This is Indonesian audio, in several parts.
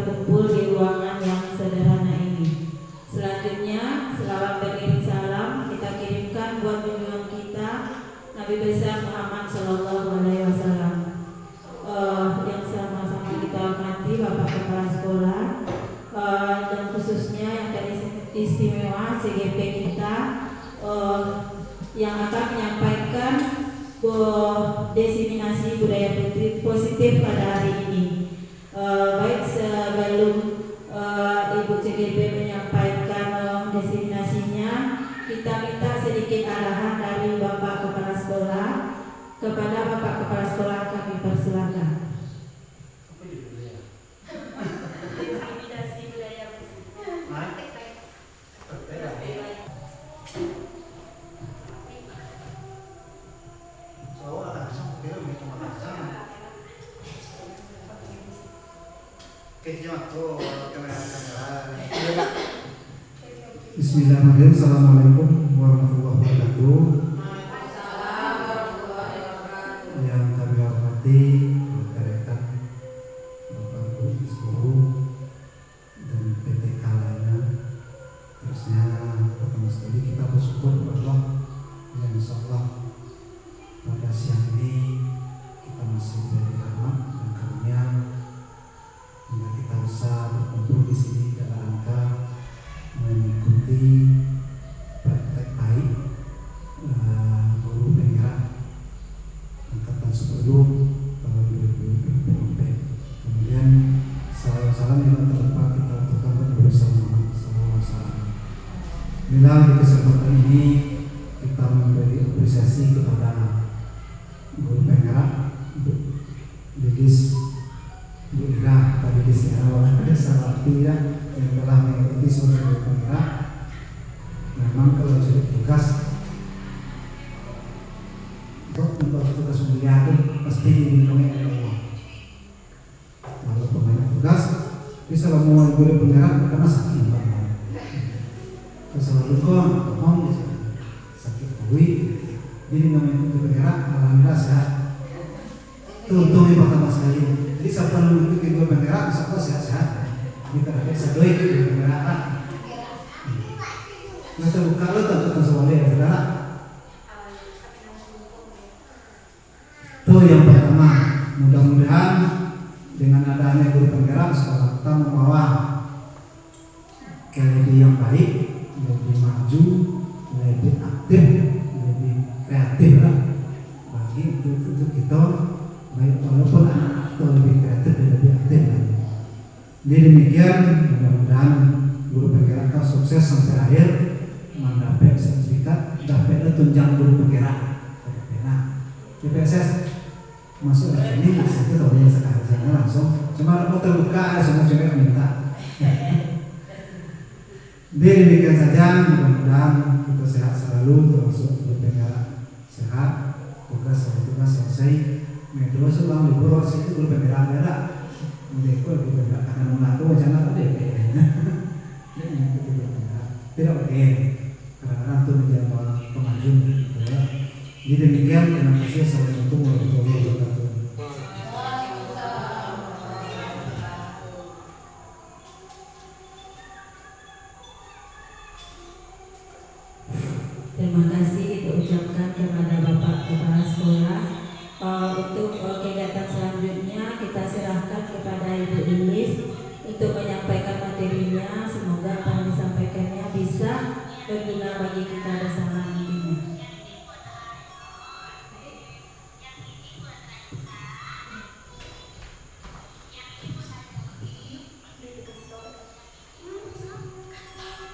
berkumpul di ruangan yang sederhana ini. Selanjutnya, selawat beriring salam kita kirimkan buat junjungan kita Nabi besar Muhammad SAW. Yang sama-sama kita hormati Bapak Kepala Sekolah, dan khususnya yang tadi istimewa CGP kita, yang akan menyampaikan diseminasi budaya positif pada hari ini. Baik, sebelum Ibu CGP menyampaikan diseminasinya, kita minta sedikit arahan dari Bapak Kepala Sekolah. Kepada Bapak Kepala Sekolah kami persilakan. Diseminasi budaya Bismillahirrahmanirrahim. Assalamualaikum warahmatullahi wabarakatuh. Yang kami hormati rekan-rekan Bapak Ibu Guru dan PTK lainnya. Terusnya pertama sekali kita bersyukur kepada Allah yang insyaallah pada siang ini kita masih diberi rahmat dan karunia hingga kita bisa berkumpul di sini dalam rangka mengikuti praktek baik guru penggerak angkatan 10 tahun 2020. Kemudian salam yang terlepas kita untukkan kepada Rasulullah SAW. Bila di kesempatan ini kita memberi apresiasi kepada guru penggerak Digis Bu Ira tadi di sini ada salah tidak yang telah mengikuti seluruh penggerak. Memang kalau jadi tugas untuk tugas mulia itu pasti dilindungi oleh Allah. Kalau pemain tugas bisa mau guru penggerak karena sakit banget. Kesalahan kok sakit covid, jadi namanya guru penggerak alhamdulillah sehat. Tuntungi pertama sekali. Jadi siapa yang mengikuti guru penggerak bisa sehat-sehat. Kita ada sedoik di penggerak. Kita buka lo tentu semuanya ya saudara. Itu yang pertama. Mudah-mudahan dengan adanya guru penggerak sekolah kita membawa lebih yang baik, lebih maju, lebih aktif, lebih kreatif lah. Bagi untuk kita baik walaupun anak itu lebih kreatif dan lebih aktif lagi. Jadi demikian, mudah-mudahan guru penggerak sukses sampai akhir mendapat sertifikat, dapat tunjang guru penggerak. Nah, PPSS masuk ke sini, itu tahu yang sekarang langsung. Cuma aku terbuka, semua cewek minta. Jadi demikian saja, mudah-mudahan kita sehat selalu, termasuk guru penggerak sehat, tugas selesai. Medua sebelum libur itu guru penggerak ada. Mereka guru penggerak karena mengaku jangan ada tidak oke. Kadang-kadang itu menjadi pengajuan gitu ya. Jadi demikian, terima kasih. Assalamualaikum warahmatullahi wabarakatuh. Terima kasih kita ucapkan kepada Bapak Kepala Sekolah. Untuk kegiatan selanjutnya kita serahkan kepada Ibu Lilis untuk menyampaikan materinya. Semoga apa yang disampaikannya bisa berguna bagi kita bersama nantinya.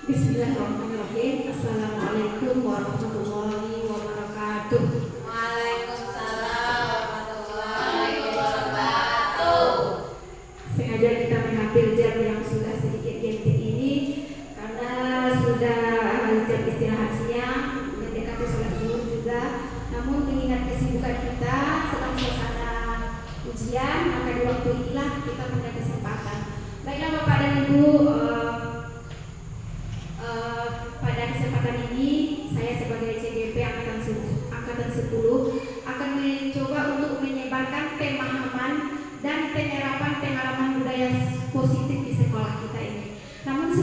Bismillahirrahmanirrahim. Assalamualaikum warahmatullahi wabarakatuh. Waalaikumsalam warahmatullahi wabarakatuh. Sengaja kita mengambil jam yang sudah sedikit genting ini karena sudah jam istirahat siang, mendekati sholat zuhur juga. Namun mengingat kesibukan kita sedang suasana ujian, maka di waktu inilah kita punya kesempatan. Baiklah Bapak dan Ibu, pada kesempatan ini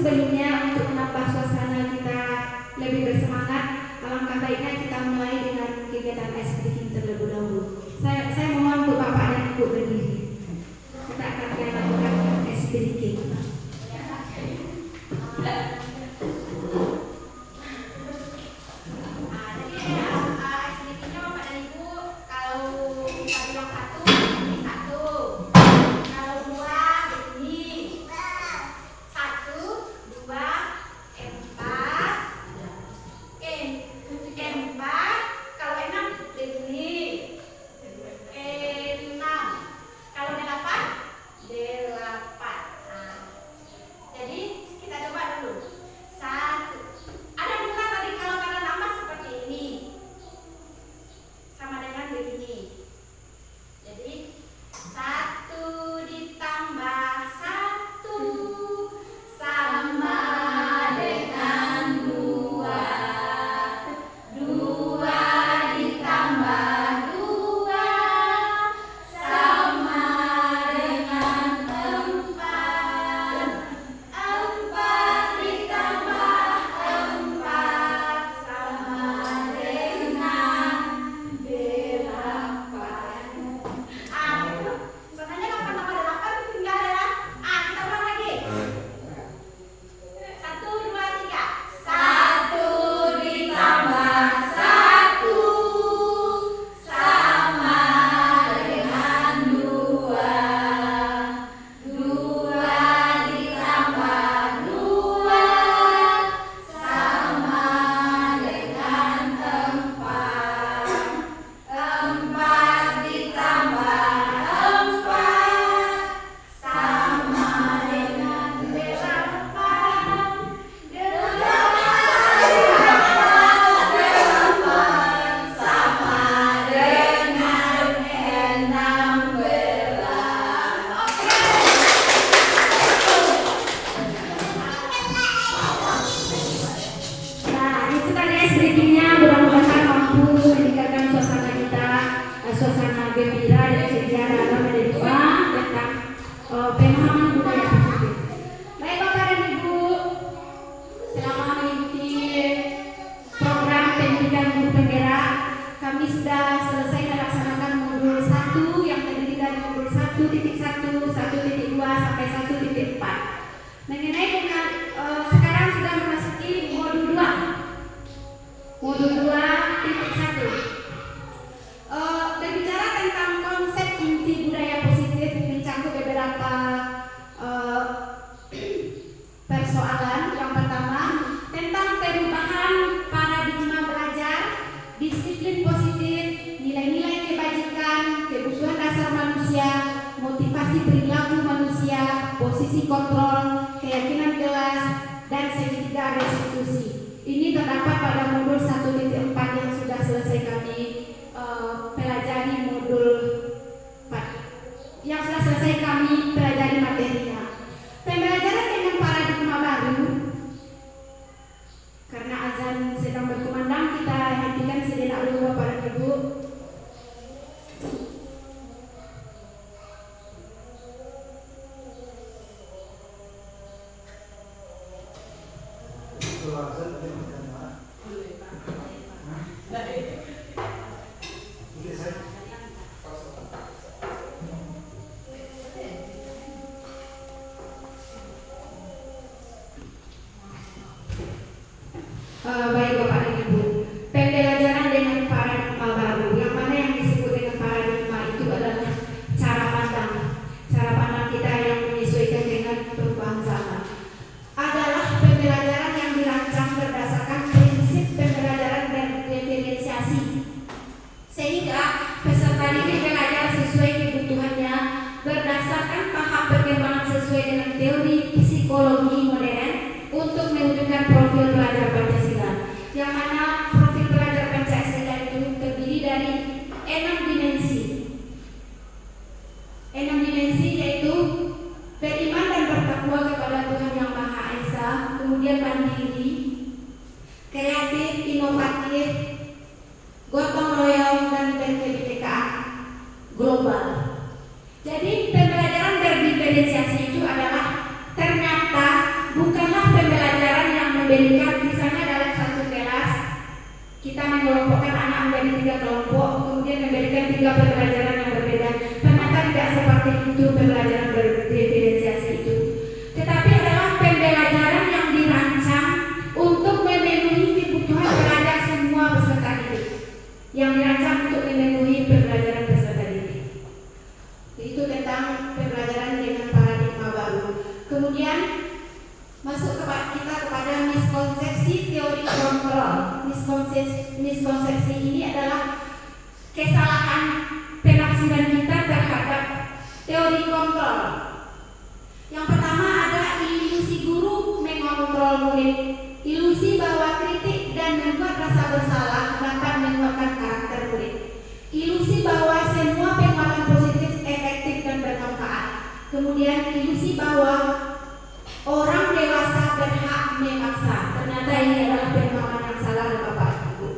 sebelumnya untuk menambah suasana kita lebih bersemangat, alangkah baiknya kita mulai dengan kegiatan ice breaking terlebih dahulu. Saya mohon untuk Bapak dan Ibu berdiri. Kita akan melakukan ice breaking. Posisi kontrol, keyakinan jelas, dan segitiga restitusi. Ini terdapat pada modul 1.4 yang sudah selesai kami pelajari modul 4. Yang sudah selesai kami pelajari materinya. Pembelajaran dengan paradigma baru. Karena azan sedang berkumandang, kita hentikan sejenak dulu Bapak dan Ibu. Baik Bapak dan Ibu, pembelajaran dengan paradigma baru, yang mana yang disebut dengan paradigma itu adalah cara pandang kita yang menyesuaikan dengan perubahan zaman. Adalah pembelajaran yang dirancang berdasarkan prinsip pembelajaran dan diferensiasi, sehingga peserta didik belajar sesuai kebutuhannya berdasarkan tahap perkembangan sesuai dengan teori psikologi modern untuk mewujudkan profil pelajar Pancasila, yang mana profil pelajar Pancasila itu terdiri dari 6 dimensi. 6 dimensi yaitu beriman dan bertakwa kepada Tuhan Yang Maha Esa, kemudian mandiri, kreatif, inovatif, gotong royong, dan kebinekaan global. Jadi pembelajaran berdiferensiasi itu adalah ternyata bukanlah mendirikan misalnya dalam satu kelas kita mengelompokkan anak menjadi 3 kelompok, kemudian memberikan 3 pembelajaran yang berbeda. Ternyata tidak seperti itu pembelajaran berdiferensiasi itu, tetapi adalah pembelajaran yang dirancang untuk memenuhi kebutuhan pelajar semua peserta didik, yang dirancang untuk memenuhi pembelajaran peserta didik. Itu tentang pembelajaran dengan paradigma baru. Kemudian masuk kita kepada miskonsepsi teori kontrol. Miskonsepsi ini adalah kesalahan penafsiran kita terhadap teori kontrol. Yang pertama ada ilusi guru mengontrol murid, ilusi bahwa kritik dan membuat rasa bersalah dapat menguatkan karakter murid, ilusi bahwa semua penguatan positif efektif dan bermanfaat. Kemudian ilusi bahwa orang dewasa berhak memaksa. Ternyata ini adalah pemahaman yang salah dari Bapak Ibu.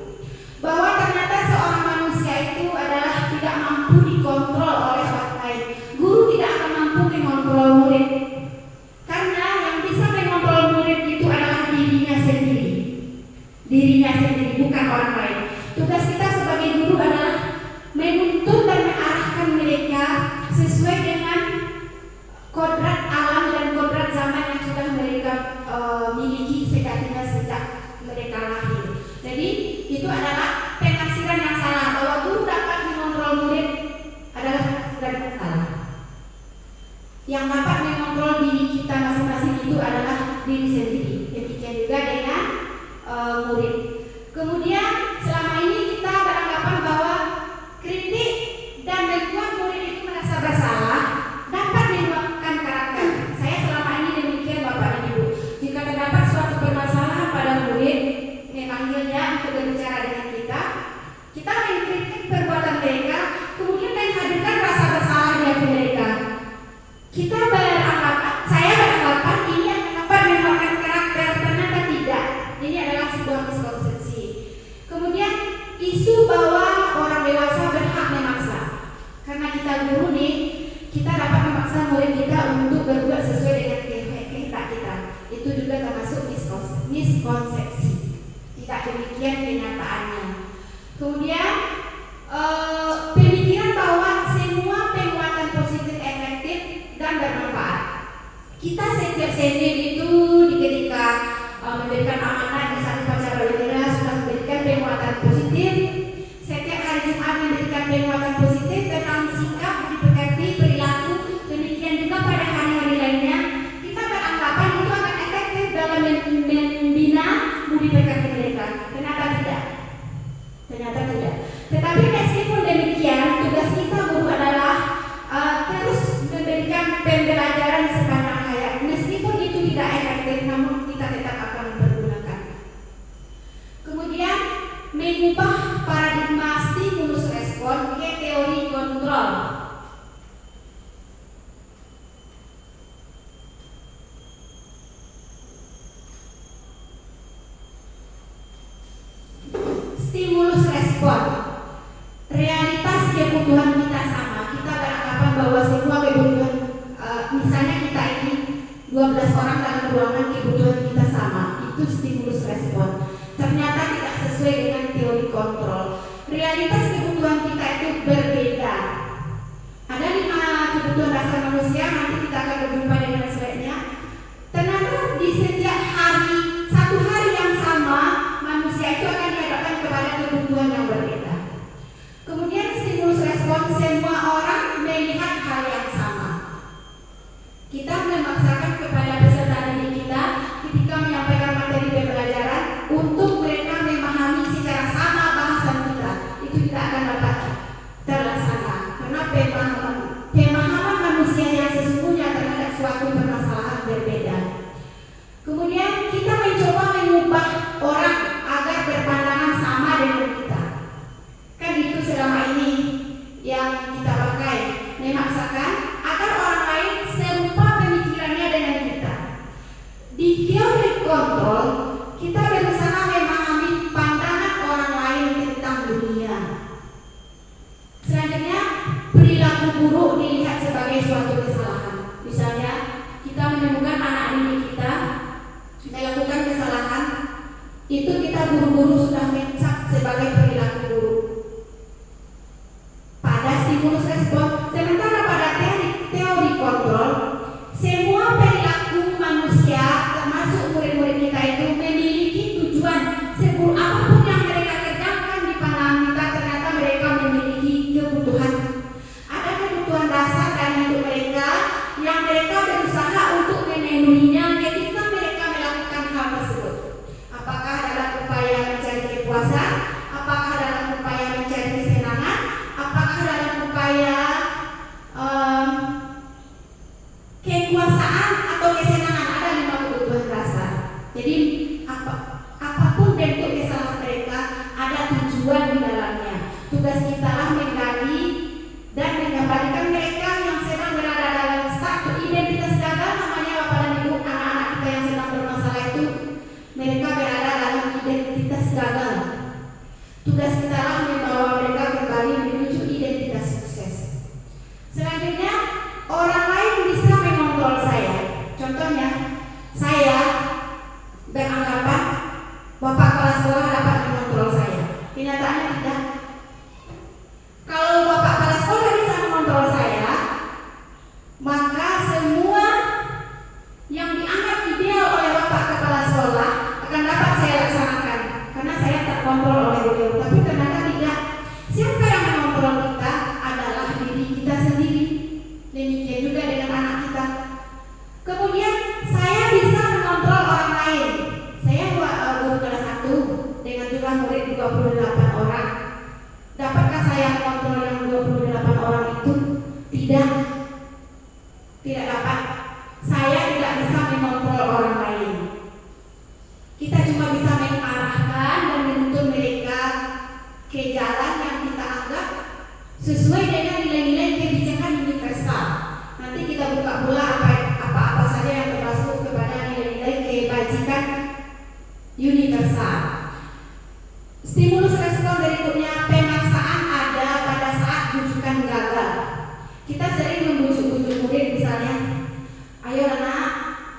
Bahwa ternyata seorang manusia itu adalah tidak mampu dikontrol oleh orang lain. Guru tidak akan mampu mengontrol murid. Karena yang bisa mengontrol murid itu adalah dirinya sendiri. Dirinya sendiri, bukan orang lain. Tugas kita sebagai guru adalah menuntun dan mengarahkan mereka sesuai dengan kodrat alam dan kodrat zaman yang sudah mereka miliki sejatinya sejak mereka lahir. Jadi itu adalah penafsiran yang salah, bahwa guru dapat mengontrol murid adalah penafsiran yang salah. Yang dapat mengontrol diri kita masing-masing itu adalah diri sendiri. Demikian juga dengan murid. Kemudian selama ini kita beranggapan bahwa kritik dan membuat murid itu merasa bersalah dapat menguatkan karakter. Saya selama ini demikian Bapak dan Ibu. Jika terdapat suatu permasalahan pada murid, memanggilnya untuk berbicara dengan kita mengkritik perbuatan mereka, kemudian menghadirkan rasa bersalah di hati mereka. Saya beranggapan ini yang dapat menguatkan karakter, ternyata tidak. Ini adalah sebuah miskonsepsi. Kemudian isu bahwa orang dewasa berhak memaksa. Karena kita guru nih, kita dapat memaksa murid kita untuk berbuat sesuai dengan kehendak kita. Itu juga termasuk miskonsepsi. Tidak demikian kenyataannya. Kemudian pemikiran bahwa semua penguatan positif efektif dan bermanfaat. Kita setiap Senin itu ketika memberikan amanah di satu upacara bendera sudah memberikan penguatan positif. Setiap hari Jumat memberikan penguatan positif tentang sikap, dipekerti, perilaku. Demikian juga pada hari-hari lainnya kita beranggapan itu akan efektif dalam membina budi pekerti mereka. Ternyata tidak. Tetapi meskipun demikian, tugas kita guru adalah terus memberikan pembelajaran sepanjang hayat. Meskipun itu tidak efektif, namun kita tetap akan mempergunakan. Kemudian mengubah paradigma stimulus respon ke teori kontrol. Stimulus respon, realitas kebutuhan kita sama. Kita beranggapan bahwa semua kebutuhan, misalnya kita ini 12 orang dalam ruangan, kebutuhan kita sama. Itu stimulus respon. Ternyata tidak sesuai dengan teori kontrol. Realitas kebutuhan kita itu berbeda. Ada 5 kebutuhan dasar manusia, nanti kita akan berjumpa dengan slide-nya. Ternyata di setiap hari, satu hari yang sama, manusia itu akan dihadapkan kepada kebutuhan yang berbeda. Kemudian stimulus respon, semua orang melihat hal yang sama. Kita memaksakan kepada peserta didik kita ketika menyampaikan materi pembelajaran untuk mereka memahami secara sama bahasan kita. Itu tidak akan dapat terlaksana karena pemahaman manusia yang sesungguhnya terhadap suatu itu kita buru-buru sudah mencap sebagai perilaku buruk. Pada stimulus respon, sementara pada teori kontrol, semua perilaku manusia termasuk murid-murid kita itu memiliki tujuan. Seburuk apapun yang mereka kerjakan di pandangan kita, ternyata mereka memiliki kebutuhan. Ada kebutuhan dasar dari hidup mereka yang mereka berusaha untuk memenuhinya ketika mereka melakukan hal tersebut. Apakah dalam upaya mencari kepuasan, apakah dalam upaya mencari kesenangan, apakah dalam upaya kekuasaan atau kesenangan, ada 5 kebutuhan dasar. Jadi apapun bentuk kesalahan mereka, ada tujuan di dalamnya. Tugas kita lah menggali dan mengembalikan mereka yang sedang berada dalam satu identitas gagal, namanya Bapak dan Ibu, anak-anak kita yang sedang bermasalah itu, mereka berada dalam identitas gagal. Tugas kita lah membawa mereka kembali menuju identitas sukses. Selanjutnya, orang lain bisa mengontrol saya. Contohnya, saya beranggapan Bapak kepala sekolah dapat mengontrol saya. Kenyataannya tidak. Kalau Bapak kepala sekolah bisa mengontrol saya, maka semua yang dianggap ideal oleh Bapak kepala sekolah akan dapat saya laksanakan karena saya terkontrol oleh beliau. Tapi ternyata tidak. Siapa yang mengontrol kita adalah diri kita sendiri. Demikian juga dengan anak kita. Kemudian saya bisa mengontrol orang lain. Saya guru kelas 1 dengan jumlah murid 28 orang. Dapatkah saya mengontrol yang 28 orang itu? Tidak. Tidak dapat. Saya tidak bisa mengontrol orang lain. Kita cuma bisa mengarahkan dan menuntun mereka ke jalan yang kita anggap sesuai dengan nilai-nilai kebijakan universal. Nanti kita buka pula apa-apa saja yang termasuk kepada nilai-nilai kebajikan universal. Stimulus respon berikutnya, pemaksaan ada pada saat rujukan gagal. Kita sering membujuk-bujuk murid, misalnya, ayo anak,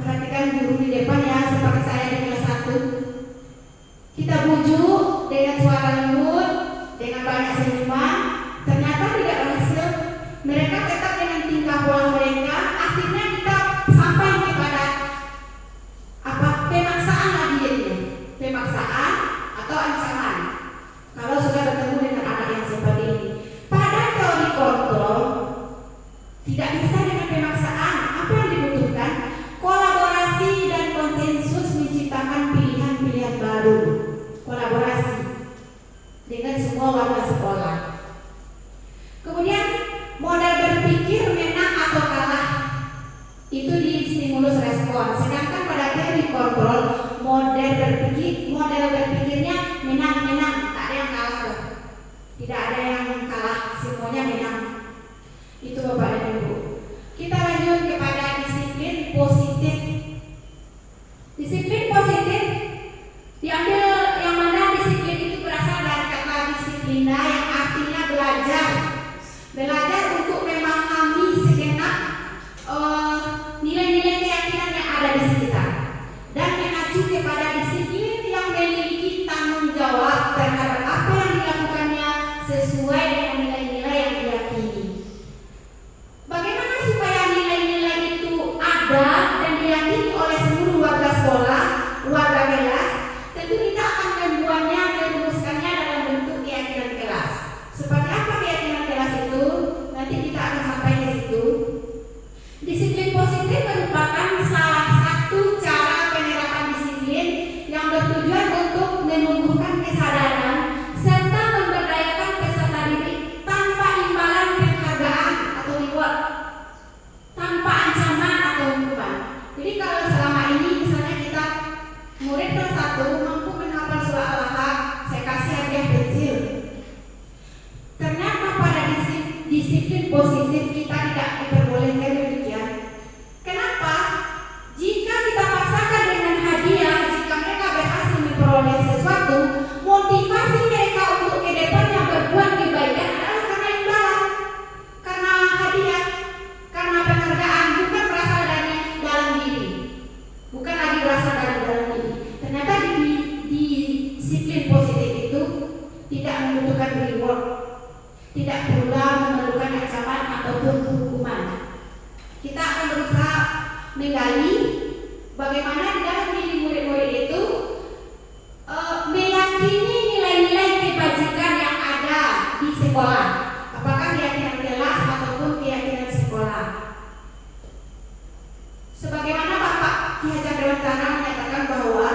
perhatikan guru di depan ya, seperti saya di kelas 1. Kita bujuk dengan suara lembut, dengan banyak senyuman, ternyata tidak berhasil. Mereka tetap dengan tingkah pola mereka, akhirnya kita sampai kepada pemaksaan lagi jadinya. Pemaksaan atau ancaman. Kalau sudah bertemu dengan anak yang seperti ini, pada teori kontrol tidak bisa dengan pemaksaan. Apa yang dibutuhkan? Kolaborasi dan konsensus menciptakan pilihan-pilihan baru. Kolaborasi dengan semua warga sekolah. Kemudian model berpikir menang atau kalah itu di stimulus respon. Sedangkan pada teori kontrol model berpikirnya menang-menang, tak ada yang kalah. Tidak ada yang kalah, semuanya menang. Itu Bapak dan Ibu. Kita lanjut kepada disiplin positif. Disiplin positif diambil yang mana disiplin itu berasal dari kata disiplina yang artinya belajar. Belajar untuk memahami segenap nilai-nilai keyakinan yang ada di sekitar dan mengacu kepada disiplin yang memiliki tanggung jawab terhadap apa yang dilakukannya sesuai dengan nilai-nilai yang diyakini. bagaimana di dalam diri murid-murid itu meyakini nilai-nilai kebajikan yang ada di sekolah, apakah keyakinan kelas ataupun keyakinan sekolah. Sebagaimana Bapak Ki Hajar Dewantara menyatakan bahwa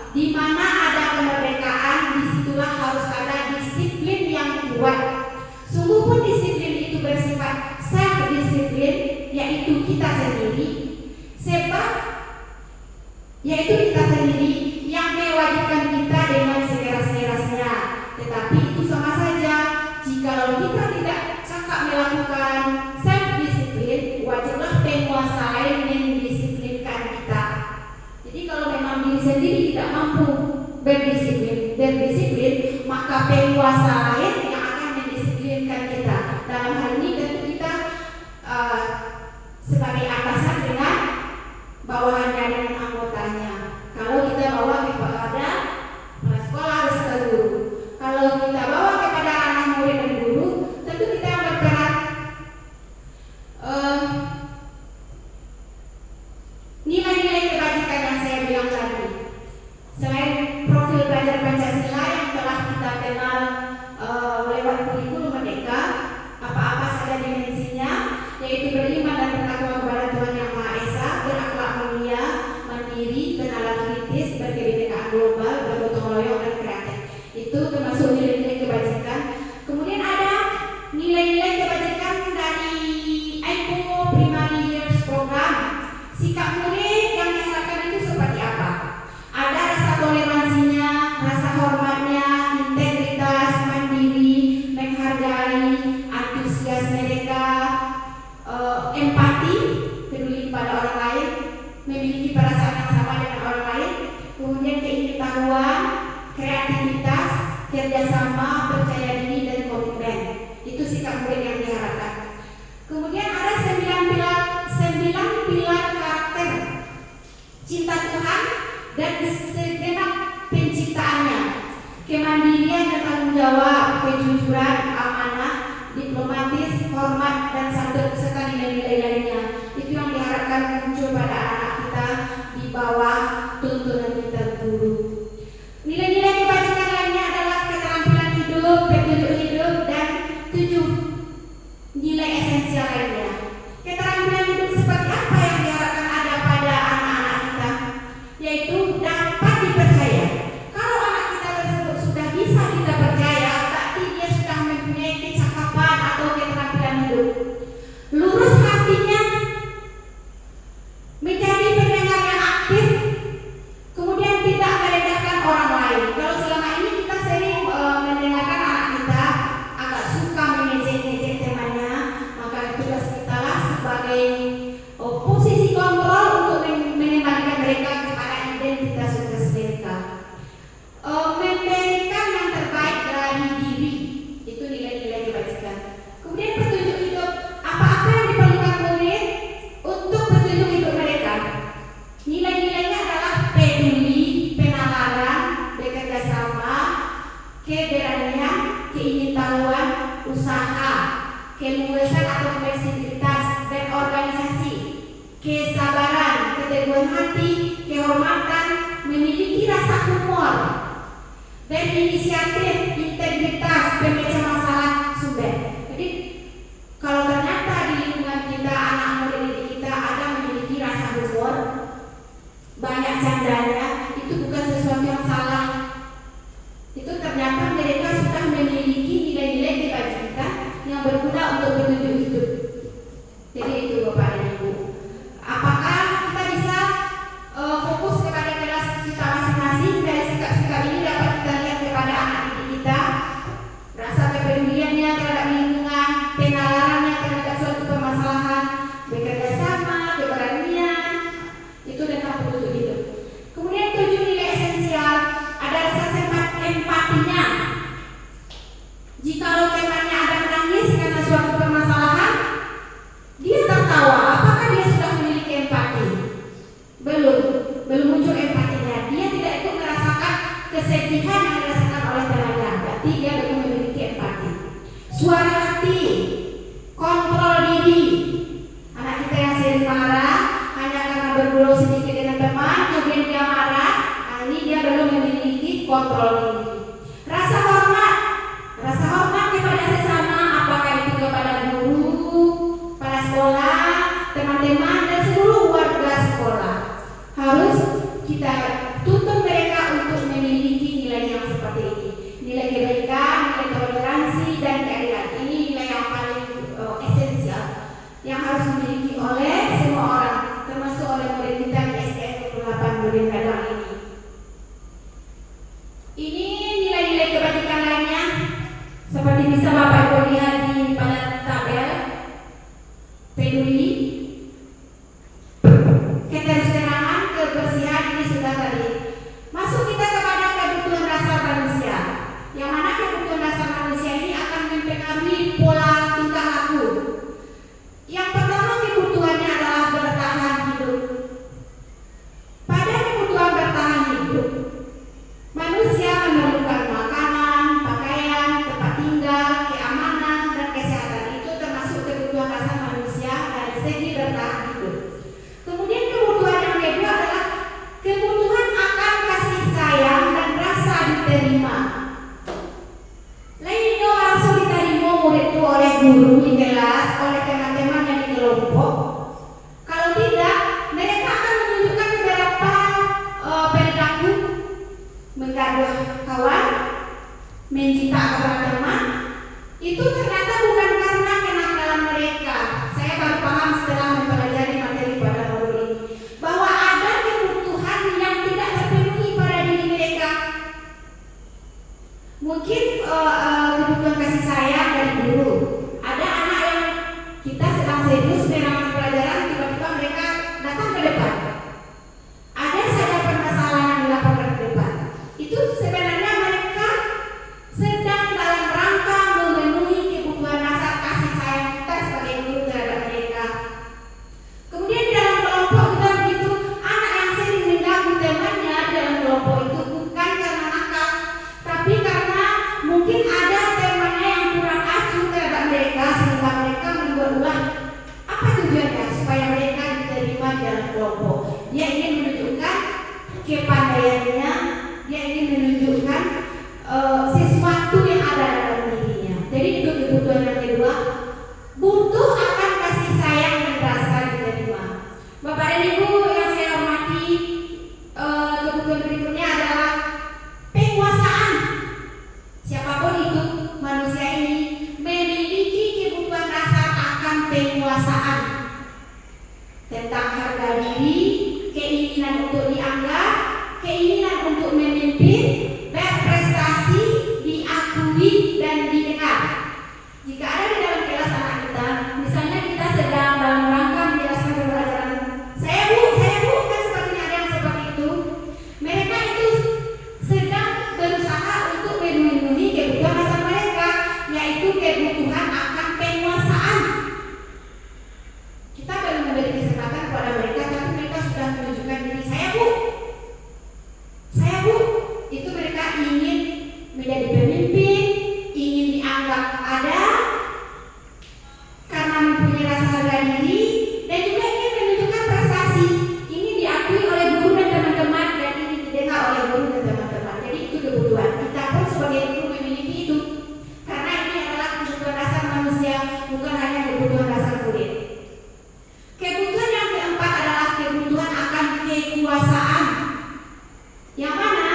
di mana ada kemerdekaan, disitulah harus ada disiplin yang kuat. Sungguh pun disiplin itu bersifat self-disiplin, yaitu kita sendiri, sebab yaitu kita sendiri yang mewajibkan kita dengan sekeras-kerasnya. Tetapi itu sama saja, jikalau kita tidak cakap melakukan self-disiplin, wajiblah penguasa lain mendisiplinkan kita. Jadi kalau memang diri sendiri tidak mampu berdisiplin, maka penguasa lain yang akan mendisiplinkan kita. Dalam hal ini tentu kita sebagai atasan dengan bawahannya, dengan anggotanya. Kalau kita bawa kepada sekolah harus ke guru. Kalau kita bawa kepada anak murid dan guru, tentu kita berperan nilai-nilai kebajikan yang saya bilang tadi. Selain profil belajar Pancasila yang telah kita kenal lewat kurikulum Merdeka, apa-apa saja dimensinya, yaitu beriman dan bertakwa kepada Tuhan Yang Maha Esa, berakhlak mulia, mandiri, bernalar kritis, berkebinekaan global, bergotong royong dan kreatif. Itu termasuk nilai-nilai kebajikan. Kemudian ada nilai-nilai kebajikan dari IPO Primary Years Program. Sikap murid yang diharapkan itu seperti apa? Ada rasa toleransinya, rasa hormatnya, integritas, mandiri, menghargai, antusias mereka, empati, peduli kepada orang lain, memiliki perasaan yang sama dengan orang lain, kemudian keingin-tahuan, kreativitas, kerjasama, percaya diri dan komitmen. Itu sikap murid yang diharapkan. Kemudian ada 9 pilar karakter: cinta Tuhan dan segenap penciptaannya, kemandirian dan tanggung jawab, kejujuran, amanah, diplomatis, hormat, dan santun, serta nilai-nilai lainnya. Itu yang diharapkan muncul pada anak kita di bawah tuntunan kita guru. Nilai-nilai kebajikan lainnya adalah keterampilan hidup, petunjuk hidup, dan 7 nilai esensial lainnya. Keterampilan hidup seperti apa yang diharapkan ada pada anak-anak kita? Yaitu dapat dipercaya. Kalau anak kita tersebut sudah bisa kita percaya, berarti dia sudah mempunyai kecakapan atau keterampilan hidup. Lurus hatinya, menjadi pendengar yang aktif, kemudian tidak merendahkan orang lain. Kalau selama ini kita sering mendengarkan anak kita agak suka mengejek-ngejek temannya, maka tugas kita lah sebagai posisi kontrol untuk mengembalikan mereka kepada identitas mereka. Memberikan yang terbaik dari diri, itu nilai-nilai kebajikan. Kemudian petunjuk hidup, apa-apa yang diperlukan murid untuk petunjuk hidup mereka. Nilai-nilainya adalah peduli, penalaran, bekerja sama, keberanian, keingintahuan, usaha, keluasan atau fleksibilitas, berorganisasi, kesabaran, keteguhan hati, kehormatan, memiliki rasa humor, berinisiatif, integritas, pemecah masalah sumber. Jadi kalau ternyata di lingkungan kita anak murid didik kita ada memiliki rasa humor, banyak candanya, itu bukan sesuatu yang salah. Itu ternyata mereka sudah memiliki nilai-nilai kebajikan yang berguna untuk petunjuk hidup. Jadi itu Bapak dan Ibu. Apakah kita bisa fokus kepada kelas kita masing-masing? Dari sikap-sikap ini dapat kita lihat kepada anak didik kita, rasa kepeduliannya terhadap lingkungan, penalarannya terhadap suatu permasalahan, bekerja sama, keberanian, itu tentang petunjuk hidup. kita tuntut mereka untuk memiliki nilai yang seperti ini. Nilai kebaikan, nilai toleransi, dan keadilan. Ini nilai yang paling esensial yang harus dimiliki oleh semua orang, termasuk oleh murid kita di STM 28 Nurdin Radang ini. Ini nilai-nilai kebajikan lainnya, seperti bisa Bapak Ibu lihat di pada tabel. Peduli, keterserangan, kebersihan, ini sudah tadi. Masuk kita kepada kebutuhan dasar manusia, yang mana kebutuhan dasar manusia ini akan mempengaruhi pola tingkah laku. Yang pertama kebutuhannya adalah bertahan hidup. Pada kebutuhan bertahan hidup, manusia memerlukan makanan, pakaian, tempat tinggal, keamanan, dan kesehatan. Itu termasuk kebutuhan dasar manusia dari segi bertahan hidup. Kemudian kebutuhan yang kedua adalah kebutuhan akan kasih sayang dan rasa diterima. Lain itu langsung diterima murid itu oleh guru di kelas, oleh teman-teman yang di kelompok. Kalau tidak, mereka akan menunjukkan beberapa perilaku menggaduh kawan, mencinta kepada teman. Itu ternyata bukan karena kenakalan mereka. Saya baru paham setelah mempelajari materi pada modul ini, bahwa ada kebutuhan yang tidak terpenuhi pada diri mereka. Mungkin kebutuhan kasih sayang dari guru. Ada anak yang kita sedang serius dalam pelajaran, tiba-tiba mereka datang ke depan. Ada saja permasalahan yang dilaporkan ke depan. Itu sebenarnya mereka sedang dalam rangka memenuhi kebutuhan dasar kasih sayang kita sebagai guru terhadap mereka. Kemudian di dalam kelompok kita begitu, anak yang sering mengganggu temannya dalam kelompok itu bukan karena nakal, tapi karena mungkin ada temannya yang kurang acuh terhadap mereka, sehingga mereka membuat ulah. Apa tujuannya? Supaya mereka diterima di dalam kelompok. Dia ingin menunjukkan kepandaiannya, dia ingin menunjukkan sesuatu yang ada dalam dirinya. Jadi itu kebutuhan yang kedua, butuh akan kasih sayang dan rasa diterima. Bapak dan Ibu yang saya hormati, kebutuhan berikutnya adalah penguasaan. Siapapun itu manusia ini memiliki kebutuhan dasar akan penguasaan tentang harga diri, keinginan untuk dianggap, keinginan untuk memimpin, berprestasi, diakui dan didengar. Jika ada di dalam kelas anak kita, misalnya kita sedang dalam rangka menjelaskan pembelajaran, saya bu, kan sepertinya ada yang seperti itu. Mereka itu sedang berusaha untuk memenuhi kebutuhan dasar mereka, yaitu kebutuhan akan penguasaan. Kita belum memberi kesempatan kepada mereka, tapi mereka sudah menunjukkan diri. Saya bu, itu mereka ingin menjadi pemimpin, ingin dianggap ada karena mempunyai rasa harga diri, dan juga ingin menunjukkan prestasi, ingin diakui oleh guru dan teman-teman, dan ingin didengar oleh guru dan teman-teman. Jadi itu kebutuhan. Kita pun sebagai guru memiliki itu, karena ini adalah kebutuhan dasar manusia, bukan hanya kebutuhan dasar murid. Kebutuhan yang keempat adalah kebutuhan akan kekuasaan, yang mana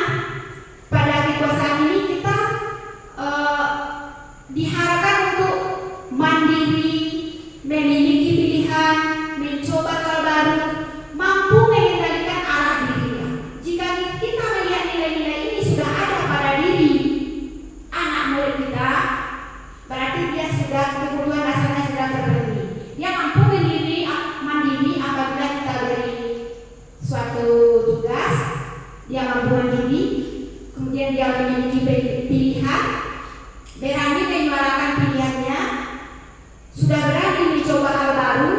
pada kekuasaan ini kita diharapkan untuk mandiri, memiliki pilihan, mencoba hal baru, mampu mengendalikan arah dirinya. Jika kita melihat nilai-nilai ini sudah ada pada diri anak murid kita, berarti dia sudah kebutuhan dasarnya sudah terpenuhi. Dia mampu mandiri apabila kita beri suatu tugas, dia mampu mandiri, kemudian dia memiliki pilihan, berani menyuarakan pilihannya, sudah berani mencoba hal baru,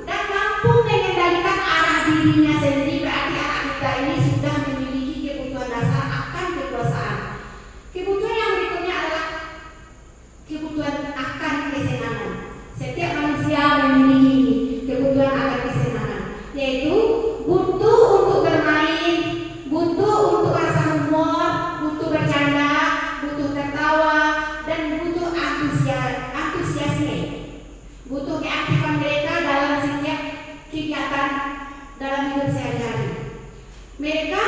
dan mampu mengendalikan arah dirinya sendiri. Berarti anak kita ini sudah memiliki kebutuhan dasar akan kekuasaan. Kebutuhan yang berikutnya adalah kebutuhan akan kesenangan. Setiap manusia memiliki kebutuhan akan kesenangan, yaitu butuh untuk bermain, butuh untuk rasa humor, butuh bercanda, butuh tertawa, dan butuh antusiasme, butuh keaktifan mereka dalam setiap kegiatan dalam hidup sehari-hari. Mereka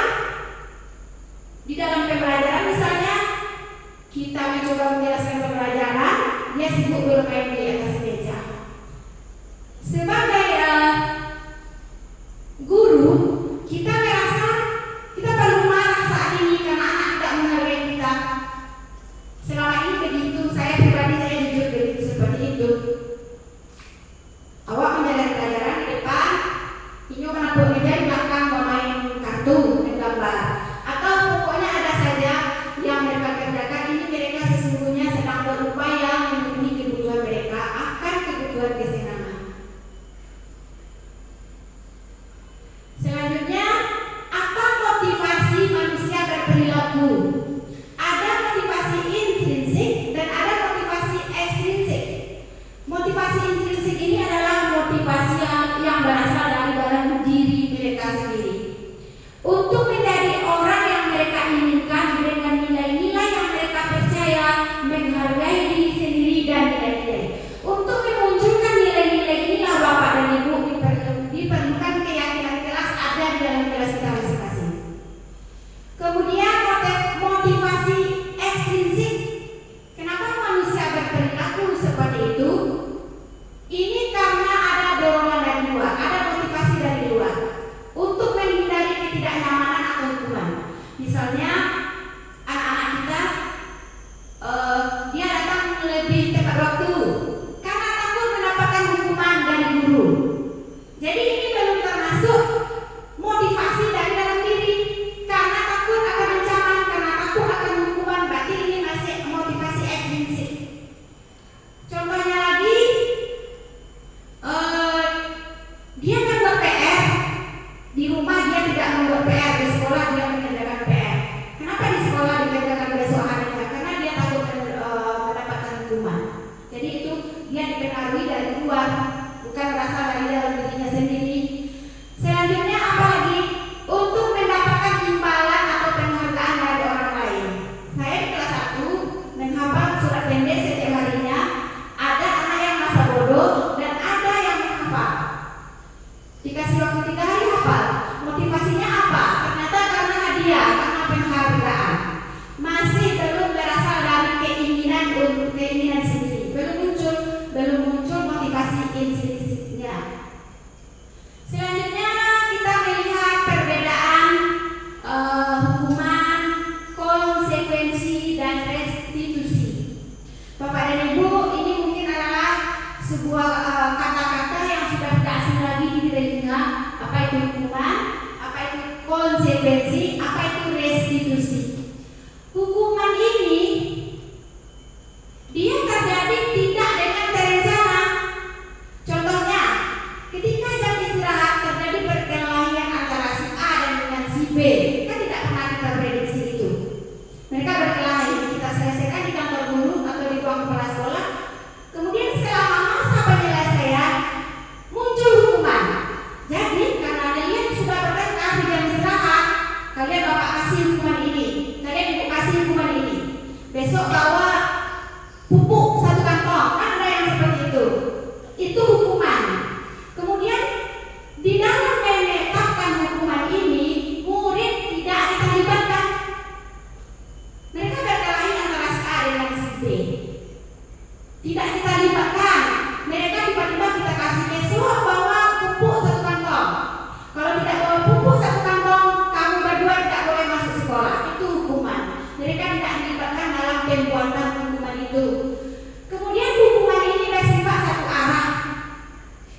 tahu ada motivasi intrinsik dan ada motivasi ekstrinsik. Motivasi intrinsik ini adalah motivasi yang berasal dari dalam diri mereka sendiri untuk menjadi orang yang mereka inginkan dengan nilai-nilai yang mereka percaya, menghargai diri sendiri dan nilai-nilai. Untuk memunculkan nilai-nilai inilah Bapak dan Ibu diperlukan keyakinan kelas ada di dalam kelas kita masing-masing. Kemudian motivasi ekstrinsik. Kenapa manusia berperilaku seperti itu? Ini karena ada dorongan dari luar, ada motivasi dari luar untuk menghindari ketidaknyamanan atau hukuman. Misalnya anak-anak kita dia datang lebih tepat waktu karena takut mendapatkan hukuman dari guru. Jadi ini belum termasuk motivasi dari dalam diri karena takut akan ancaman, karena takut akan hukuman. Berarti ini masih motivasi ekstrinsik. Contohnya lagi, dia membuat PR di rumah, dia tidak membuat PR, di sekolah dia mengerjakan PR. Kenapa di sekolah dikerjakan besok harinya? Karena dia takut mendapatkan hukuman. Jadi itu dia dipengaruhi dari luar, bukan berasal dari dalam dirinya sendiri. Selanjutnya apalagi? Untuk mendapatkan imbalan atau penghargaan dari orang lain. Saya di kelas 1 menghafal surat pendek setiap harinya. Ada anak yang masa bodoh dan ada yang menghafal. Dikasih waktu 3 hari hafal. Motivasinya apa? Ternyata karena hadiah, karena penghargaan. Masih belum berasal dari keinginan sendiri. Belum muncul motivasi intrinsiknya. Selanjutnya kita melihat perbedaan hukuman, konsekuensi dan restitusi. Bapak dan Ibu, ini mungkin adalah sebuah kata-kata yang sudah tidak asing lagi di telinga. Apa itu hukuman? Apa itu konsekuensi? Apa itu restitusi? Hukuman ini dia terjadi tidak dengan terencana. Contohnya, ketika jam istirahat terjadi perkelahian antara si A dan dengan si B, kan tidak pernah kita prediksi itu. Mereka berkelahi, kita selesaikan di kantor guru atau di ruang kepala sekolah. Kemudian selama masa penyelesaian muncul hukuman. Jadi karena kalian sudah bertengkar di jam istirahat, kalian bapak kasih hukuman ini, kalian ibu kasih hukuman ini. Besok bawa pupuk 1 kantong, kan ada yang seperti itu. Itu hukuman. Kemudian di dalam menetapkan hukuman ini, murid tidak kita libatkan. Mereka berkelahi antara si A dengan si B. Tidak kita libatkan. Mereka tiba-tiba kita kasih besok bawa pupuk 1 kantong. Kalau tidak bawa pupuk 1 kantong, kamu berdua tidak boleh masuk sekolah. Itu hukuman. Mereka tidak dilibatkan dalam pembuatan hukuman itu. Kemudian hukuman ini bersifat satu arah,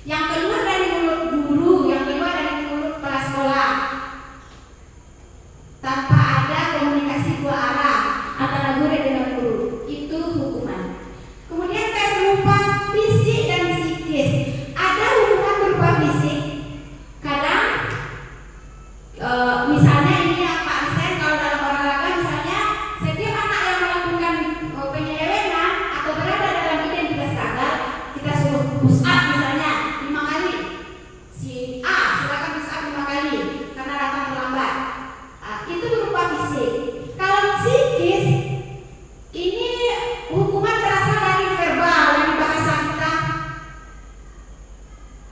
yang keluar dari mulut guru, yang keluar dari mulut kepala sekolah, tanpa ada komunikasi 2 arah antara murid dengan guru. Itu hukuman. Kemudian berupa fisik dan psikis. Ada hukuman berupa fisik. Kadang misalnya ini yang Pak Isen, kalau dalam olahraga misalnya setiap anak yang melakukan penyelewengan atau berada dalam identitas gagal, kita suruh push up misalnya 5 kali. Si A silakan push up 5 kali karena datang terlambat. Itu berupa fisik. Kalau psikis, ini hukuman berasal dari verbal, dari bahasa kita.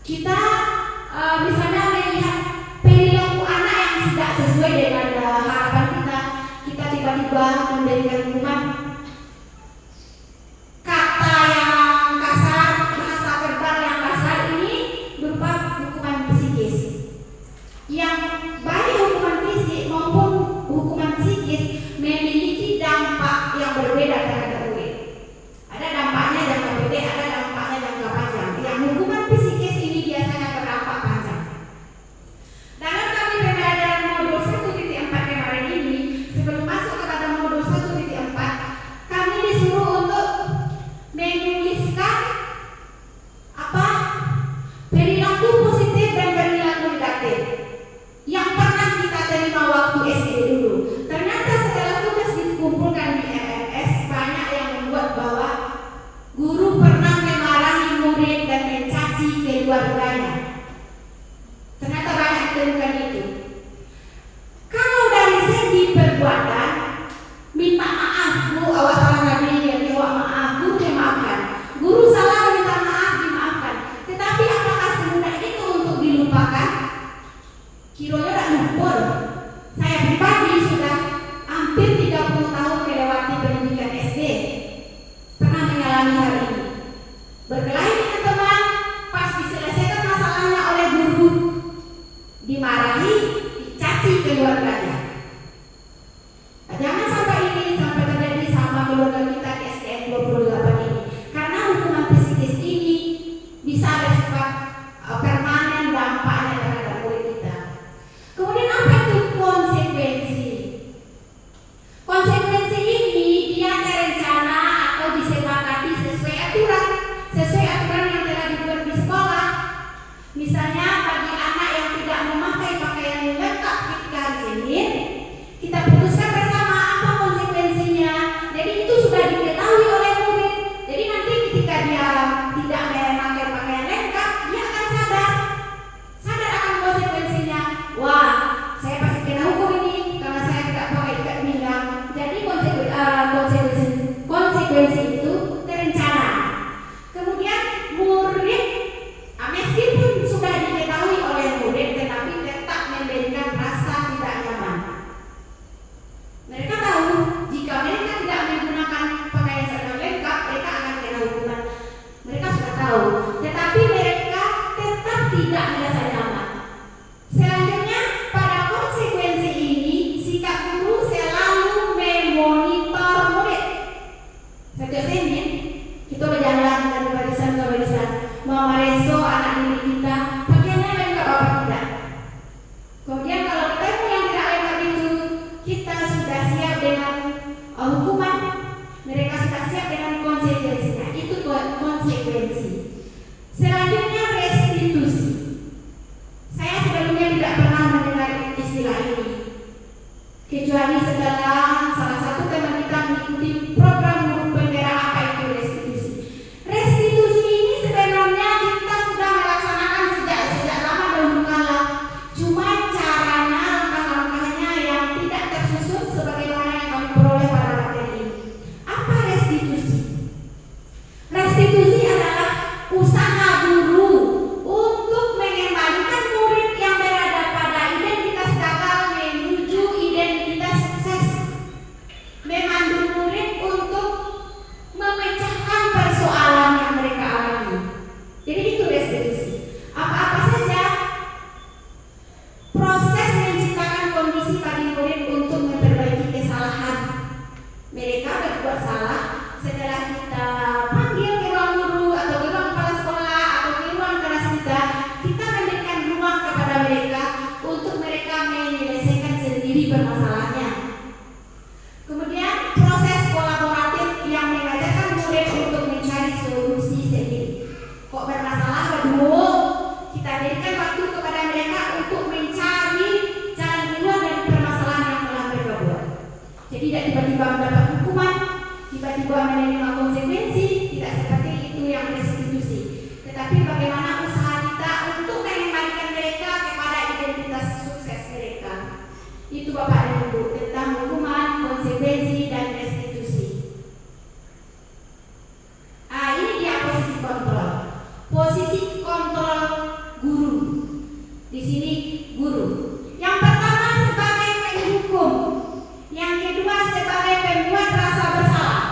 Kita misalnya melihat perilaku anak yang tidak sesuai dengan harapan kita, kita tiba-tiba memberikan hukuman. Kata yang kasar, bahasa verbal yang kasar ini berupa hukuman psikis. Yang baik hukuman fisik maupun hukuman psikis memiliki dampak yang berbeda terhadap murid. Ada dampaknya jangka pendek, ada dampaknya jangka panjang. Yang hukuman psikis ini biasanya berdampak panjang. Dalam kami pembelajaran modul 1.4 kemarin ini, sebelum masuk kepada modul 1.4, keluarganya. Nah, jangan sampai terjadi sama keluarga kita di STN 28 ini, karena hukuman psikis ini bisa bersifat permanen dampaknya terhadap murid kita. Kemudian apa itu konsekuensi? Konsekuensi ini dia terencana atau disepakati sesuai aturan yang telah dibuat di sekolah. Misalnya bagi anak yang tidak memakai pakaian lengkap ketika hari Senin, kita putuskan bersama apa konsekuensinya. Jadi itu sudah diketahui oleh murid. Jadi nanti ketika dia tidak memakai pakaian lengkap, dia akan sadar akan konsekuensinya. Wah, saya pasti kena hukum ini karena saya tidak pakai ikat pinggang. Jadi konsekuensi itu terencana. Kemudian murid, meskipun sudah diketahui oleh murid, tetapi tetap memberikan rasa tidak nyaman. Mereka tahu jika mereka tidak menggunakan pakaian seragam lengkap, mereka akan kena hukuman. Mereka sudah tahu, tetapi mereka tetap tidak merasa nyaman. Selanjutnya, pada konsekuensi ini, sikap guru selalu memonitor murid. Setiap Senin, kita berjalan dari barisan ke barisan. Mama Reso, anak didik kita, pakaiannya lengkap apa tidak? Kemudian kalau ketemu yang tidak lengkap itu, kita sudah siap dengan hukuman. Mereka sudah siap dengan konsekuensinya. Itu konsekuensi. Selanjutnya restitusi. Saya sebelumnya tidak pernah mendengar istilah ini, kecuali setelah salah satu teman kita mengikuti program guru bendera apa itu restitusi. Restitusi ini sebenarnya kita sudah melaksanakan sejak lama dahulu kala. Cuma caranya, langkah-langkahnya yang tidak tersusun sebagaimana yang kami peroleh pada materi ini. Apa restitusi? Restitusi adalah usaha guru untuk mengembalikan murid yang berada pada identitas gagal menuju identitas sukses, memandu murid untuk memecahkan persoalan yang mereka alami. Jadi itu restitusi. Apa-apa saja proses menciptakan kondisi bagi murid untuk memperbaiki kesalahan. Mereka berbuat salah, setelah kita panggil ke ruang guru atau ke ruang kepala sekolah atau ke ruang kelas kita memberikan ruang kepada mereka untuk mereka menyelesaikan sendiri permasalahannya. Kemudian proses kolaboratif yang mengajarkan murid untuk mencari solusi sendiri. Kok bermasalah berdua, kita berikan waktu kepada mereka untuk mencari jalan keluar dari permasalahan yang telah mereka buat. Jadi tidak tiba-tiba mendapat hukuman, tiba-tiba menerima konsekuensi, tidak seperti itu yang restitusi. Tetapi bagaimana usaha kita untuk mengembalikan mereka kepada identitas sukses mereka. Itu Bapak dan Ibu tentang hukuman, konsekuensi, dan restitusi. Ini dia posisi kontrol. Posisi kontrol guru. Di sini guru. Yang pertama sebagai penghukum, yang kedua sebagai pembuat rasa bersalah,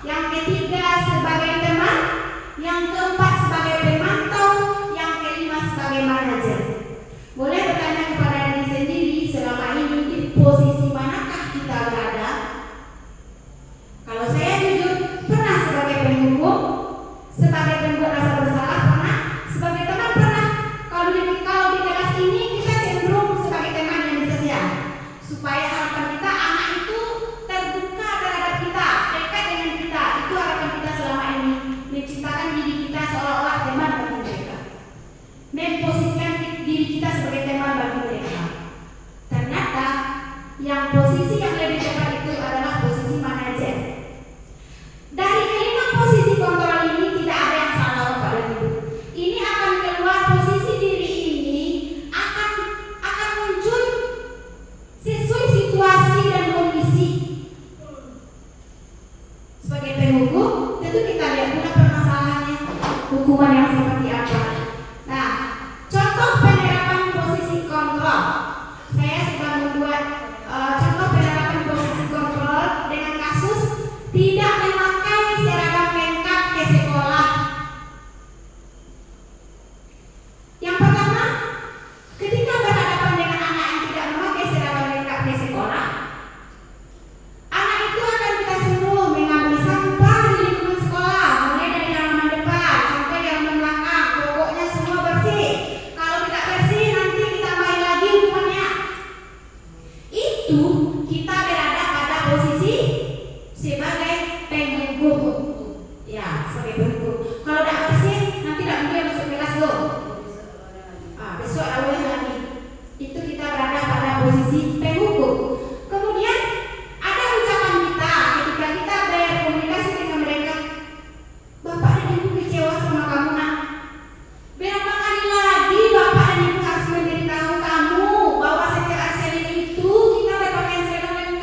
yang ketiga sebagai teman, yang keempat sebagai pemantau, yang kelima sebagai manajer. Boleh bertanya kepada diri sendiri, selama ini di posisi manakah kita berada? Kalau saya jujur, pernah sebagai penghukum, sebagai pembuat rasa bersalah pernah, sebagai teman pernah. Kalau di kelas ini kita cenderung sebagai teman yang disesian, supaya harapan kita anak itu terbuka terhadap kita, dekat dengan kita. Itu harapan kita selama ini, menciptakan diri kita seolah-olah teman bagi mereka, memposisikan diri kita sebagai teman bagi mereka. Ternyata yang posisi yang lebih tepat itu adalah posisi manajer. Dari kelima posisi kontrol ini tidak ada yang salah Bapak dan Ibu. Ini akan keluar posisi diri ini akan muncul sesuai situasi dan kondisi. Sebagai penghukum, tentu kita lihat pula permasalahannya, hukuman yang seperti apa. Nah, contoh penerapan posisi kontrol. Saya sudah membuat contoh penerapan itu kita berada pada posisi sebagai penghukum. Ya, sebagai penghukum. Kalau tidak bersih, nanti tidak mungkin masuk kelas loh. Besok ada boleh lagi. Itu kita berada pada posisi penghukum. Kemudian ada ucapan kita ketika kita berkomunikasi dengan mereka. Bapak dan ibu kecewa sama kamu nak. Berapa kali lagi bapak dan ibu harus memberitahu kamu bahwa setiap hari Senin itu kita berpakaian seragam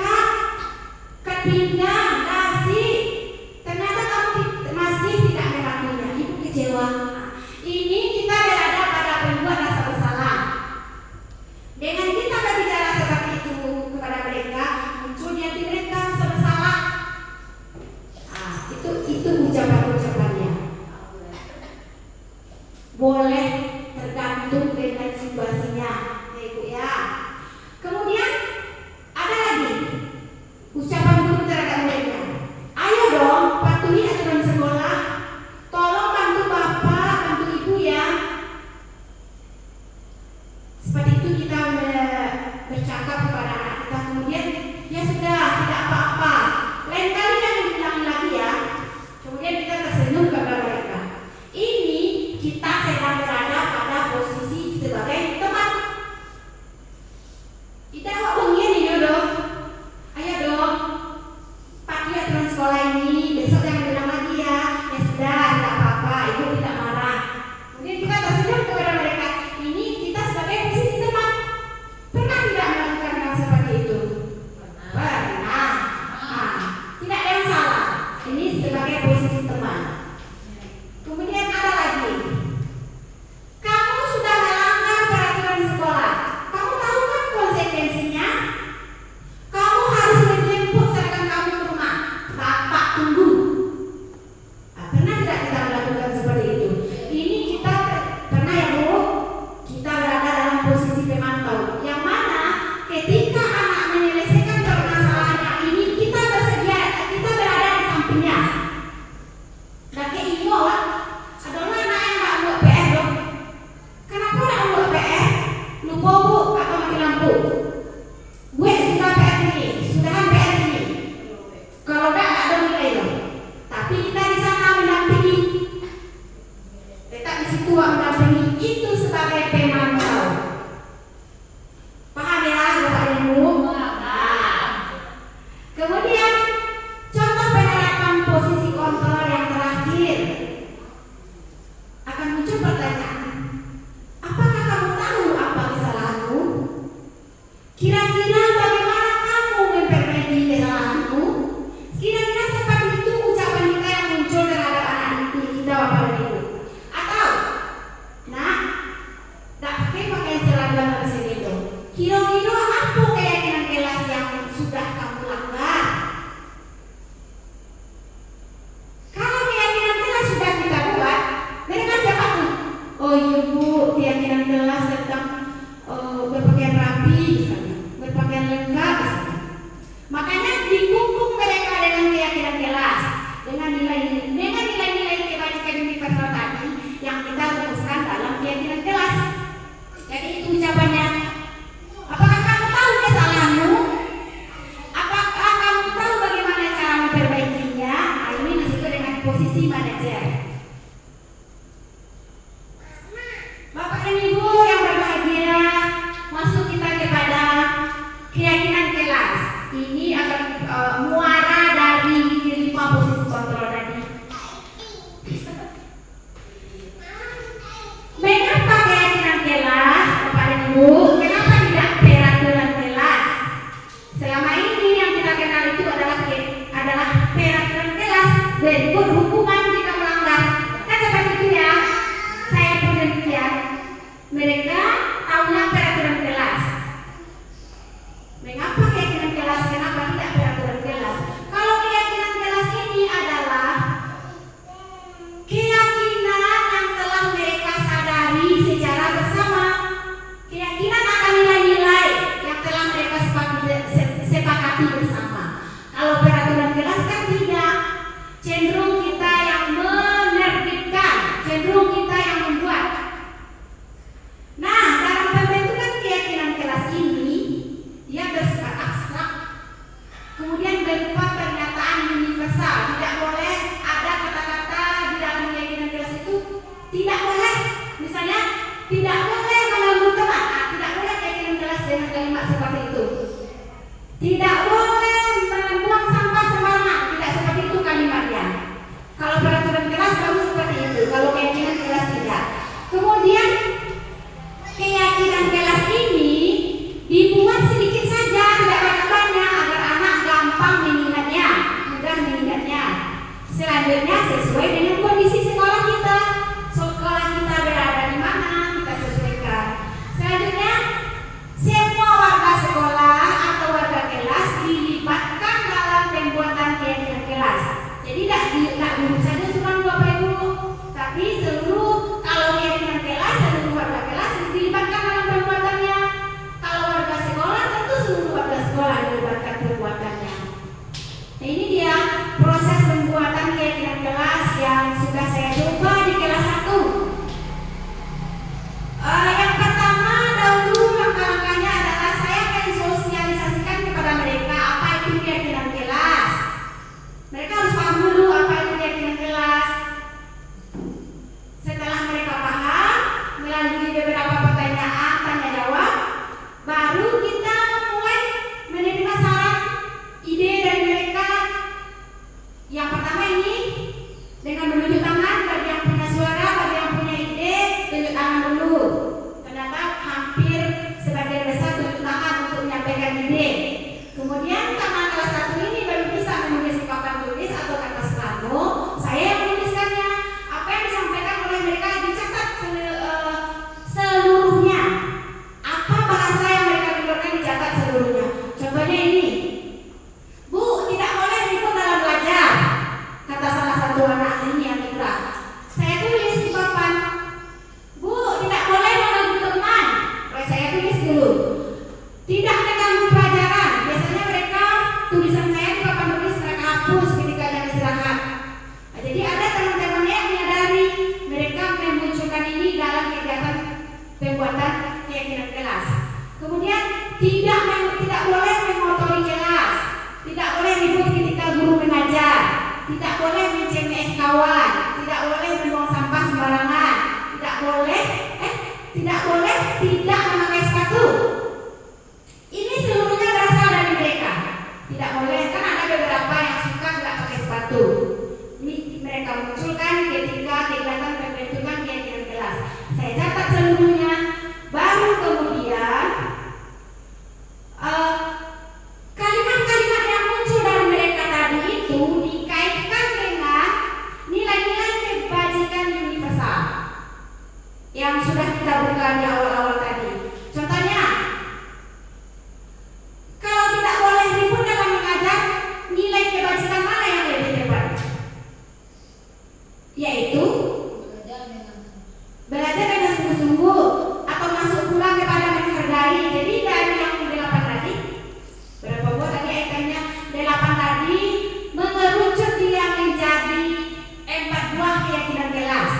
memberikan ide. Kemudian karena kelas 1 ini belum bisa menulis papan tulis atau kertas plano, saya yang menuliskannya. Apa yang disampaikan oleh mereka dicatat seluruhnya. Apa bahasa yang mereka keluarkan dicatat seluruhnya. Contohnya ini, Bu, tidak boleh ribut dalam belajar, kata salah satu anak ini yang Indra. Saya tulis di papan, Bu, tidak boleh mengganggu teman. Saya tulis dulu, tidak mengganggu pelajaran. Biasanya mereka tulisan saya di papan tulis mereka hapus ketika jam istirahat. Nah, jadi ada teman-temannya yang menyadari mereka memunculkan ini dalam kegiatan pembuatan keyakinan kelas. Kemudian tidak boleh mengotori kelas, tidak boleh ribut ketika guru mengajar, tidak boleh mencemeh kawan, tidak boleh membuang sampah sembarangan, tidak boleh tidak memakai sepatu. Ini seluruhnya berasal dari mereka. Tidak boleh, kan ada beberapa yang suka tidak pakai sepatu. Ini mereka munculkan ketika kegiatan pembentukan keyakinan kelas. Saya catat seluruhnya, baru kemudian kalimat-kalimat yang muncul dari mereka tadi itu dikaitkan dengan nilai-nilai kebajikan universal yang sudah kita buka di awal-awal tadi. Contohnya, kalau tidak boleh ribut dalam mengajar, nilai kebajikan mana yang lebih tepat? Yaitu belajar dengan sungguh-sungguh atau masuk pulang kepada menghargai. Jadi dari yang 8 tadi, berapa buah tadi itemnya? 8 tadi mengerucut dia menjadi 4 buah keyakinan kelas.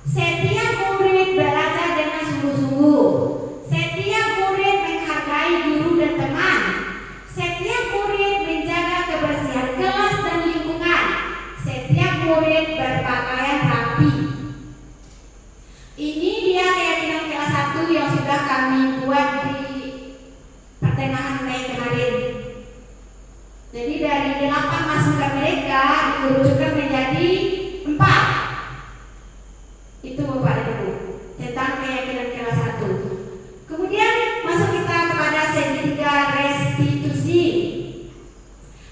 Setiap murid belajar dengan sungguh-sungguh. Setiap murid menghargai guru dan teman. Setiap murid menjaga kebersihan kelas dan lingkungan. Setiap murid berpakaian rapi. Ini dia keyakinan kelas 1 yang sudah kami buat di pertengahan Mei kemarin. Jadi dari 8 masukan mereka dikerucutkan menjadi 4. Itu Bapak dan Ibu tentang keyakinan kelas 1. Kemudian masuk kita kepada segitiga restitusi.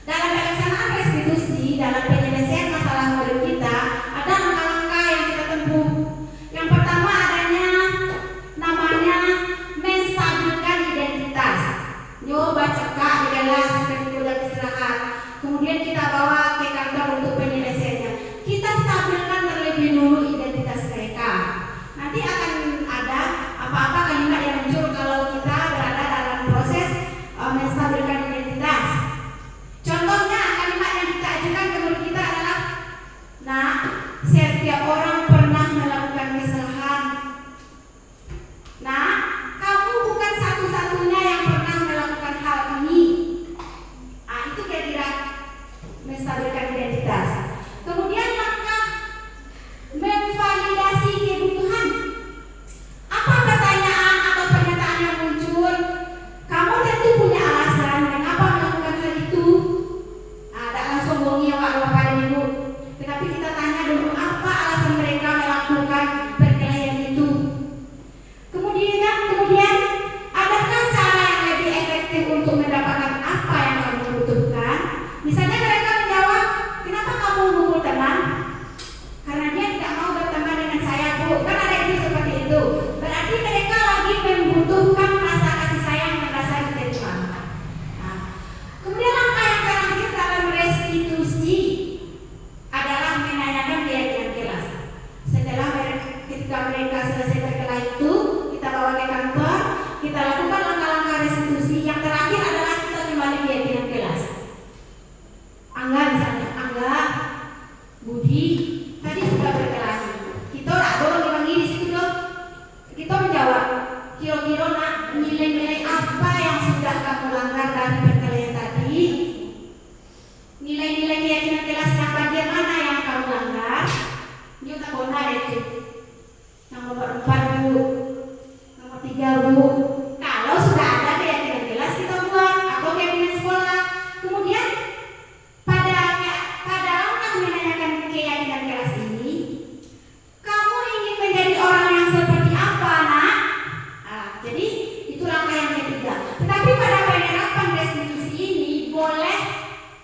Dalam pelaksanaan restitusi, dalam penyelesaian masalah murid kita, ada langkah-langkah yang kita tempuh. Yang pertama adanya namanya menstabilkan identitas. Nyoba cekak di kelas ketika istirahat. Kemudian kita bawa ke kantor untuk penyelesaiannya. Kita stabilkan terlebih dulu identitas mereka. Nanti akan ada apa-apa kalimat yang muncul kalau kita berada dalam proses menstabilkan identitas. Contohnya kalimat yang kita ajukan ke murid kita adalah, nah, setiap orang pernah melakukan kesalahan. Nah, kamu bukan satu-satunya yang pernah melakukan hal ini. Nah, itu kira-kira menstabilkan identitas. Kemudian langkah memvalidasi kebutuhan. Apa pertanyaan atau pernyataan yang muncul? Kamu tentu punya alasan.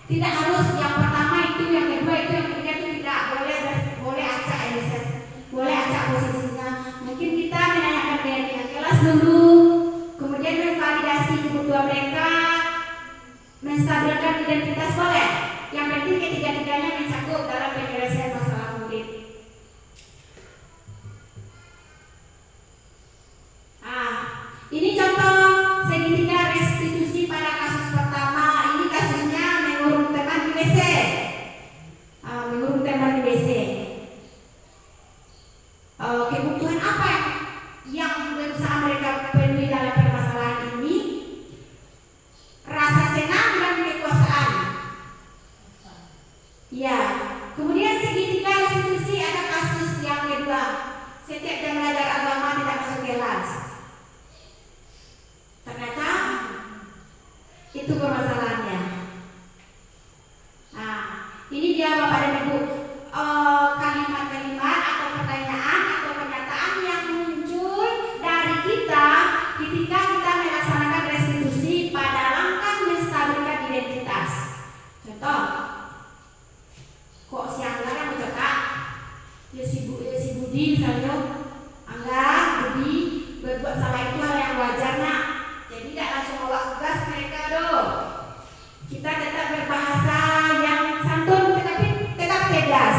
Tidak harus yang pertama itu, yang kedua itu, yang ketiga itu tidak boleh acak boleh acak posisinya. Mungkin kita menanyakan pihak kelas dulu, kemudian memvalidasi kebutuhan mereka, menstabilkan identitas boleh. Yang penting ketiga-tiganya mencakup dalam penyelesaian masalah murid. Ini contoh segitiga restitusi pada kasus pertama. Ini kasusnya mengurung teman di WC. Kebutuhan apa yang berusaha mereka penuhi dalam permasalahan ini? Rasa senang dan kekuasaan. Ya. Kemudian segitiga restitusi ada kasus yang kedua. Setiap jam belajar agama tidak masuk kelas. Ternyata itu permasalahannya. Ini dia Bapak dan Ibu, kalimat-kalimat atau pertanyaan atau pernyataan yang muncul dari kita ketika kita melaksanakan restitusi pada langkah menstabilkan identitas. Contoh, kok si Angga yang mencekak? Ya si Budi misalnya, Angga, Budi berbuat salah itu hal yang wajar nak. Jadi tidak langsung bawa gas mereka doh. Kita tetap berbahasa yang santun tetapi tetap tegas.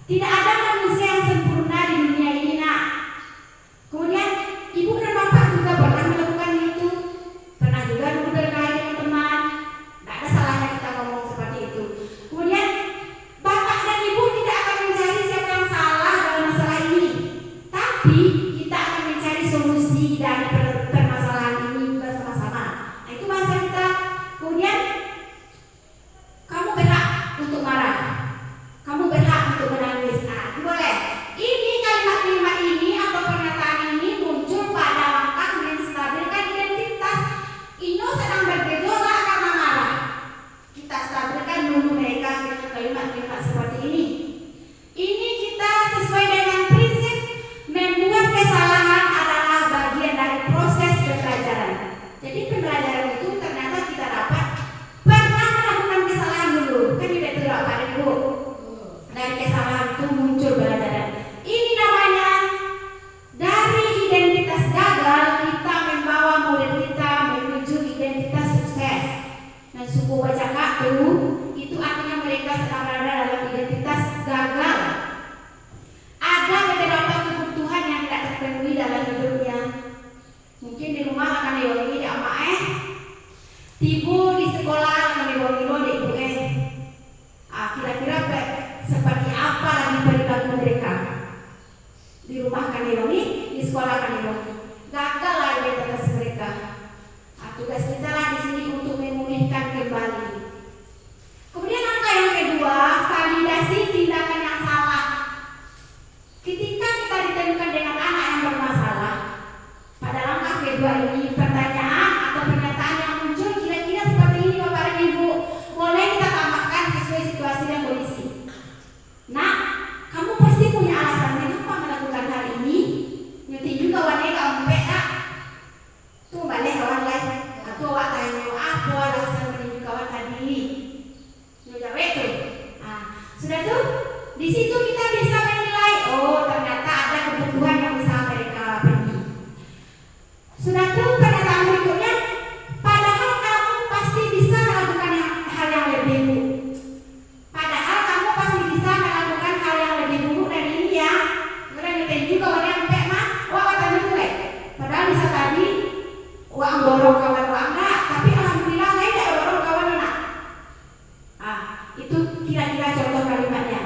Tidak ada manusia yang sempurna di dunia ini nak. Kemudian ibu dan bapak juga pernah melakukan itu. Pernah juga dulu berkelahi dengan teman. Tidak ada salahnya kita ngomong seperti itu. Kemudian bapak dan ibu tidak akan mencari siapa yang salah dalam masalah ini, tapi kita akan mencari solusi dari permasalahan ini bersama-sama. Nah, itu bahasa kita. Kemudian kamu berhak untuk marah, kamu berhak untuk menangis. Boleh. Ini kalimat-kalimat ini atau pernyataan ini muncul pada langkah menstabilkan identitas. Ino sedang bergejolak karena marah. Kita stabilkan dulu mereka dengan kalimat-kalimat seperti ini. Ini kita sesuai dengan prinsip membuat kesalahan adalah bagian dari proses pembelajaran. Jadi pembelajaran itu ternyata kita dapat pernah melakukan kesalahan dulu. Kan tidak betul Bapak dan Ibu. Dari kesalahan itu muncul pembelajaran. Ini namanya dari identitas gagal kita membawa murid kita menuju identitas sukses. Dan suku Wajaka itu artinya mereka sedang berada dalam identitas gagal. Ada beberapa kebutuhan yang tidak terpenuhi dalam hidupnya. Mungkin di rumah akan diwangi di ama tibu di sekolah akan diwangi di ibu kira-kira seperti apa lagi perilaku mereka? Di rumah akan diwangi, di sekolah akan diwangi. Gagal lah identitas mereka. Tugas kita lah di sini untuk memulihkan kembali. Kemudian langkah yang kedua, validasi tindakan yang salah. Ketika kita ditemukan dengan anak yang bermasalah, pada langkah kedua ini pertanyaan atau pernyataan yang muncul kira-kira seperti ini Bapak dan Ibu. Boleh kita tambahkan sesuai situasi dan kondisi. Nah, kamu pasti punya alasan kenapa melakukan hal ini. Nyuti juga wanita gak empek nak. Tuh balik kawan lain. Atau awak tanya apa alasan menuju kawan tadi. Nyujawe tuh. Sudah tuh. Di situ kita bisa menilai. Oh ternyata ada kebutuhan yang bisa mereka penuhi. Sudah tuh pernyataan berikutnya. Padahal kamu pasti bisa melakukan hal yang lebih buruk. Padahal kamu pasti bisa melakukan hal yang lebih buruk dari ini ya. Kemudian kita juga orang yang empek mah. Wah tadi tuh padahal bisa tadi uang dorong kawan uang enggak. Tapi alhamdulillah lain tidak dorong kawan enak. Itu kira-kira contoh kalimatnya.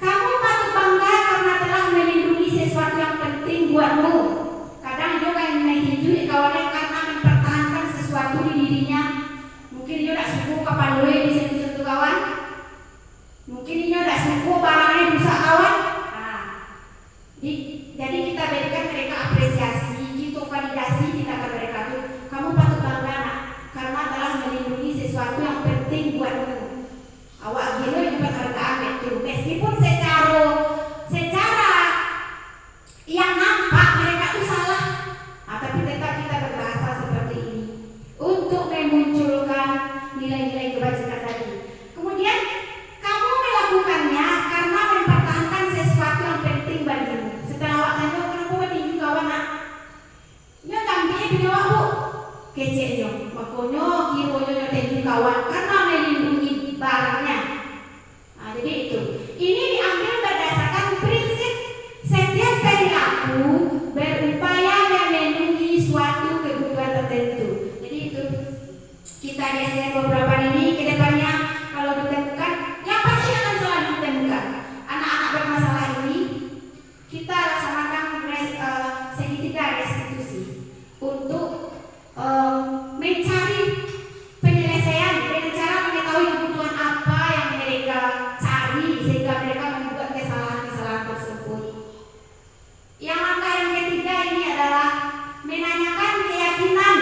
Kamu patut bangga karena telah melindungi sesuatu yang penting buatmu. Kadang juga yang menghijui kawannya karena mempertahankan sesuatu di dirinya. Mungkin dia tak suku kapan dulu di situ kawan. Mungkin dia tak suku barangnya rusak kawan. Jadi kita berikan mereka apresiasi, kita validasi tindakan mereka itu. Kamu patut bangga nak, karena telah melindungi sesuatu yang penting buatmu. Awak gila juga hargaan itu. Meskipun secara yang nampak mereka itu salah, tapi tetap kita berbahasa seperti ini untuk memunculkan nilai-nilai kebajikan tadi. kawan karena melindungi barangnya. Nah, jadi itu. Ini diambil berdasarkan prinsip setiap perilaku berupaya memenuhi suatu kebutuhan tertentu. Jadi itu kita di SDN beberapa ini kedepannya kalau ditemukan, yang pasti akan selalu ditemukan anak-anak bermasalah ini, kita laksanakan segitiga restitusi untuk mencari penyelesaian dengan cara mengetahui kebutuhan apa yang mereka cari sehingga mereka membuat kesalahan-kesalahan tersebut. Yang langkah yang ketiga ini adalah menanyakan keyakinan.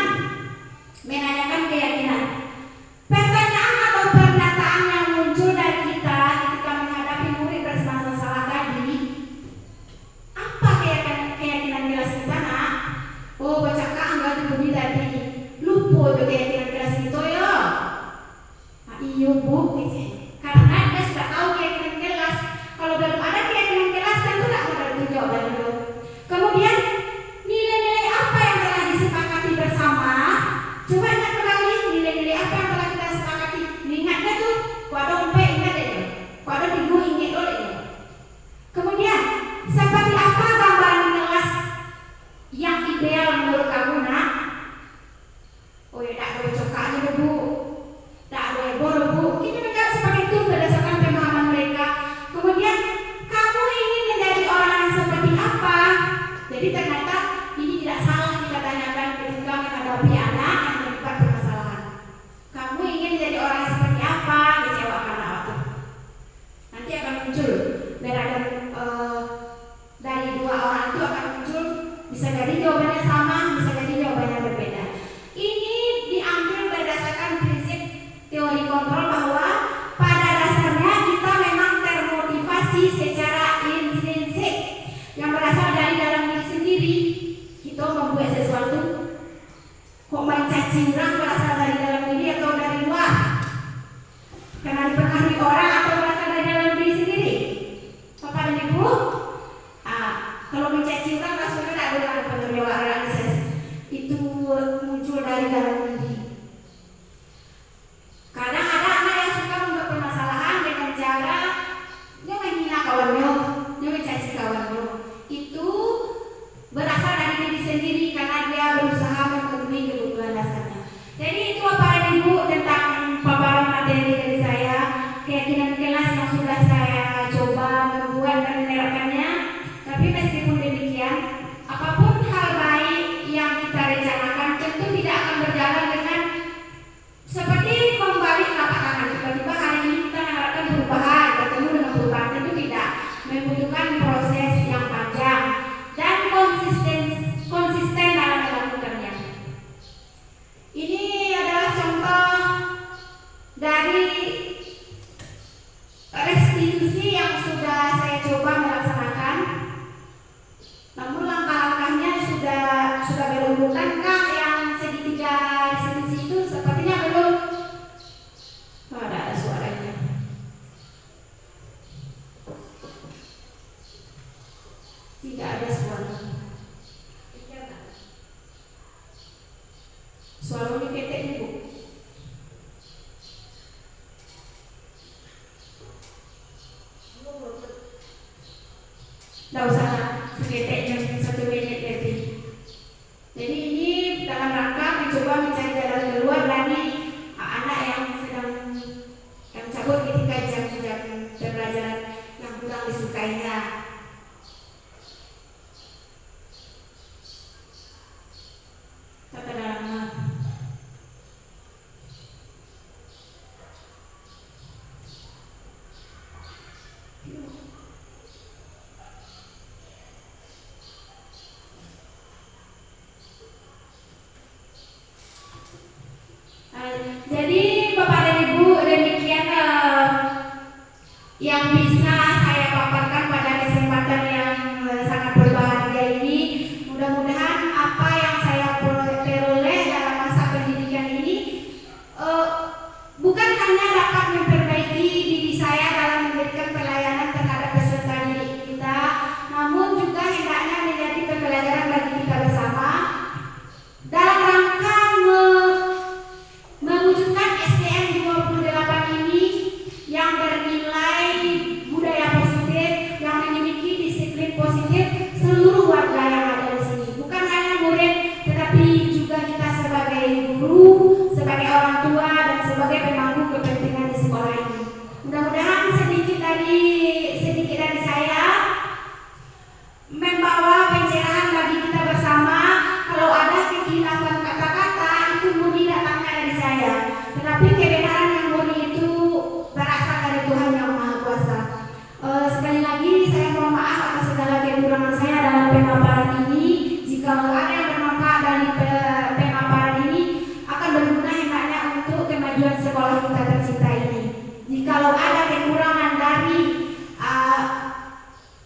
kemajuan sekolah kita tercinta ini. Jikalau ada kekurangan dari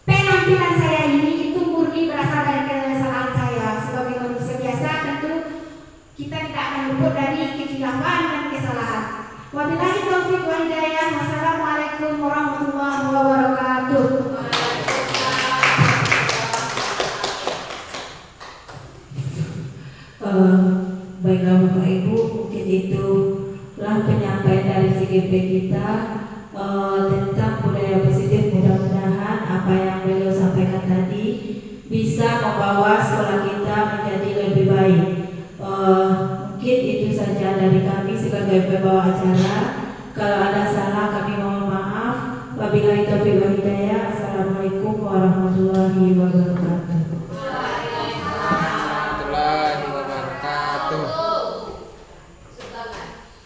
penampilan saya ini, itu murni berasal dari kesalahan saya. Sebagai manusia biasa tentu kita tidak akan luput dari kekilafan dan kesalahan. Wabillahi taufiq wal hidayah. Wassalamualaikum warahmatullahi wabarakatuh. Baiklah Bapak Ibu, mungkin itulah penyampaian dari CGP kita tentang budaya positif. Mudah-mudahan apa yang beliau sampaikan tadi bisa membawa sekolah kita menjadi lebih baik. Mungkin itu saja dari kami sebagai pembawa acara. Kalau ada salah kami mohon maaf. Wabillahi taufiq wal hidayah. Assalamualaikum warahmatullahi wabarakatuh.